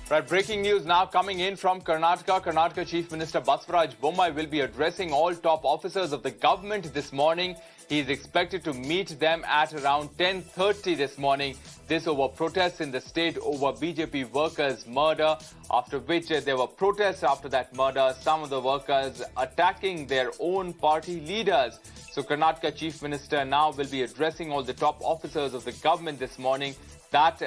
Right, breaking news now coming in from Karnataka. Karnataka Chief Minister Basavaraj Bommai will be addressing all top officers of the government this morning. He is expected to meet them at around 10:30 this morning. This over protests in the state over BJP workers' murder, after which there were protests after that murder. Some of the workers attacking their own party leaders. So Karnataka Chief Minister now will be addressing all the top officers of the government this morning. That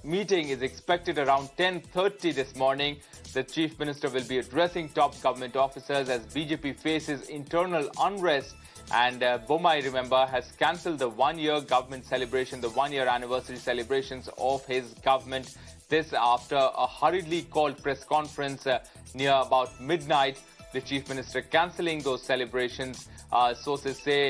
meeting is expected around 10:30 this morning. The Chief Minister will be addressing top government officers as BJP faces internal unrest. And Bommai, remember, has cancelled the one-year government celebration, the one-year anniversary celebrations of his government. This after a hurriedly called press conference near about midnight. The Chief Minister cancelling those celebrations. Sources say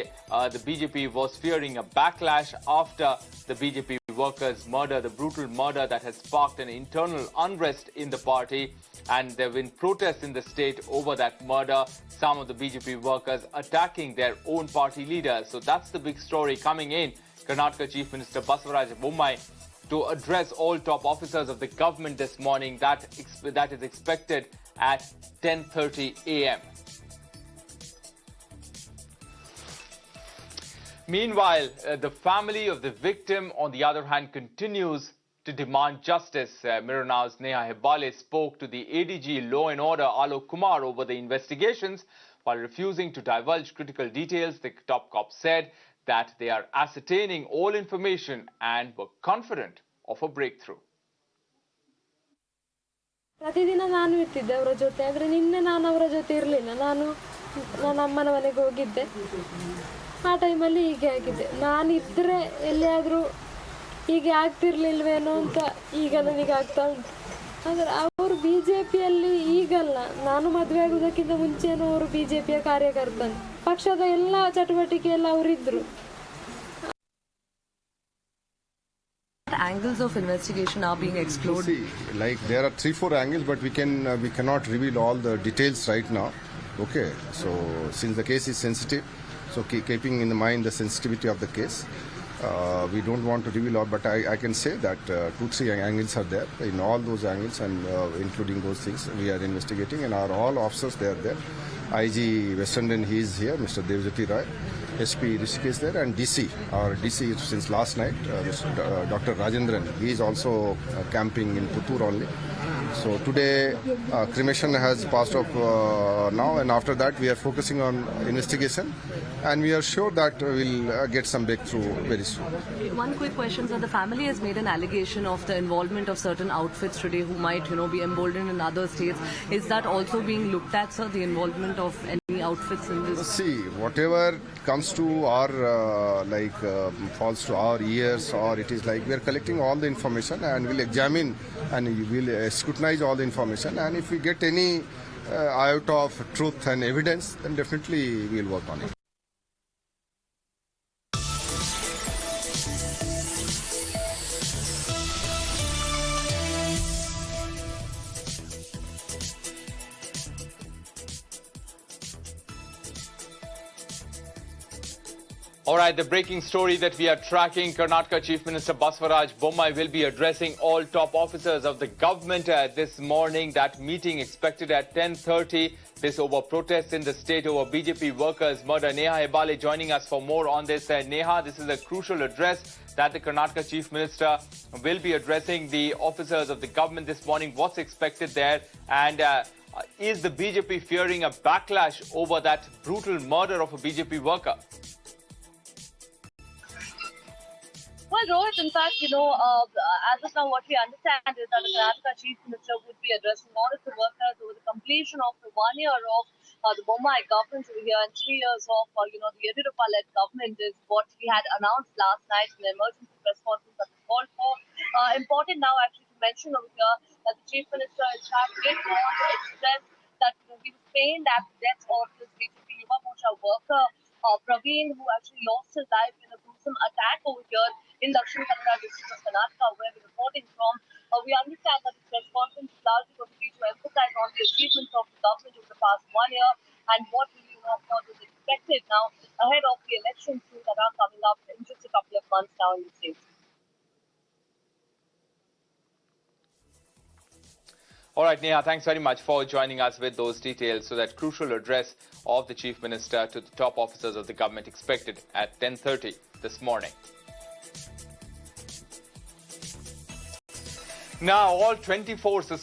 the BJP was fearing a backlash after the BJP workers' murder, the brutal murder that has sparked an internal unrest in the party. And there have been protests in the state over that murder. Some of the BJP workers attacking their own party leaders. So that's the big story coming in. Karnataka Chief Minister Basavaraj Bommai to address all top officers of the government this morning. That is expected at 10:30 a.m. Meanwhile, the family of the victim, on the other hand, continues to demand justice. Mirror Now's Neha Hebale spoke to the ADG Law and Order Alok Kumar over the investigations. While refusing to divulge critical details, the top cop said that they are ascertaining all information and were confident of a breakthrough. ಪ್ರತಿದಿನ ನಾನು ಇರ್ತಿದ್ದೆ ಅವರ ಜೊತೆ, ಆದರೆ ನಿನ್ನೆ ನಾನು ಅವರ ಜೊತೆ ಇರಲಿಲ್ಲ. ನಾನು ನನ್ನ ಅಮ್ಮನ ಮನೆಗೆ ಹೋಗಿದ್ದೆ. ಆ ಟೈಮಲ್ಲಿ ಹೀಗೆ ಆಗಿದೆ. ನಾನಿದ್ದರೆ ಎಲ್ಲಿಯಾದರೂ ಹೀಗೆ ಆಗ್ತಿರ್ಲಿಲ್ವೇನೋ ಅಂತ ಈಗ ನನಗೆ ಆಗ್ತಾ ಉಂಟು. ಆದರೆ ಅವರು BJPಯಲ್ಲಿ ಈಗಲ್ಲ, ನಾನು ಮದುವೆ ಆಗೋದಕ್ಕಿಂತ ಮುಂಚೆನೂ ಅವರು BJPಯ ಕಾರ್ಯಕರ್ತರು. ಪಕ್ಷದ ಎಲ್ಲ ಚಟುವಟಿಕೆಯಲ್ಲಿ ಅವರಿದ್ದರು. Angles of investigation are being explored. See, like there are 3-4 angles, but we cannot reveal all the details right now. Okay, so since the case is sensitive, so keeping in mind the sensitivity of the case, we don't want to reveal all, but I can say that 2-3 angles are there. In all those angles and including those things, we are investigating, and all officers they are there. IG Western Indian, he is here, Mr. Devjyoti Roy. SP Rishikesh there, and DC, our DC since last night, Dr. Rajendran, he is also camping in Puttur only. So today cremation has passed off now, and after that we are focusing on investigation, and we are sure that we'll get some breakthrough very soon. One quick question, sir. The family has made an allegation of the involvement of certain outfits today who might, be emboldened in other states. Is that also being looked at, sir, the involvement of any outfits in this? See, whatever comes to our falls to our ears, or it is like we are collecting all the information and we'll examine and we'll scrutinize all the information, and if we get any iota of truth and evidence, then definitely we'll work on it. All right, the breaking story that we are tracking, Karnataka Chief Minister Basavaraj Bommai will be addressing all top officers of the government this morning. That meeting expected at 10:30. This over protests in the state over BJP workers' murder. Neha Hebale joining us for more on this. Neha, this is a crucial address that the Karnataka Chief Minister will be addressing the officers of the government this morning. What's expected there? And is the BJP fearing a backlash over that brutal murder of a BJP worker? Well, Rohit, in fact, as of now, what we understand is that the Karnataka Chief Minister would be addressing all of the workers over the completion of the 1 year of the Bommai government over here and 3 years of, the Yediyurappa-led government is what he had announced last night in the emergency press conference that was called for. Important now actually to mention over here that the Chief Minister in fact did want to express that he was pained at the death of this BJP Yuva Morcha worker, Praveen, who actually lost his life in a gruesome attack over here in Dakshin Kannada district of Karnataka, where we're reporting from. We understand that the press conference is largely going to be to emphasize on the achievements of the government over the past 1 year and what really, of course, is expected now ahead of the elections that are coming up in just a couple of months now in the state. All right, Neha, thanks very much for joining us with those details. So that crucial address of the Chief Minister to the top officers of the government expected at 10:30 this morning. Now, all 24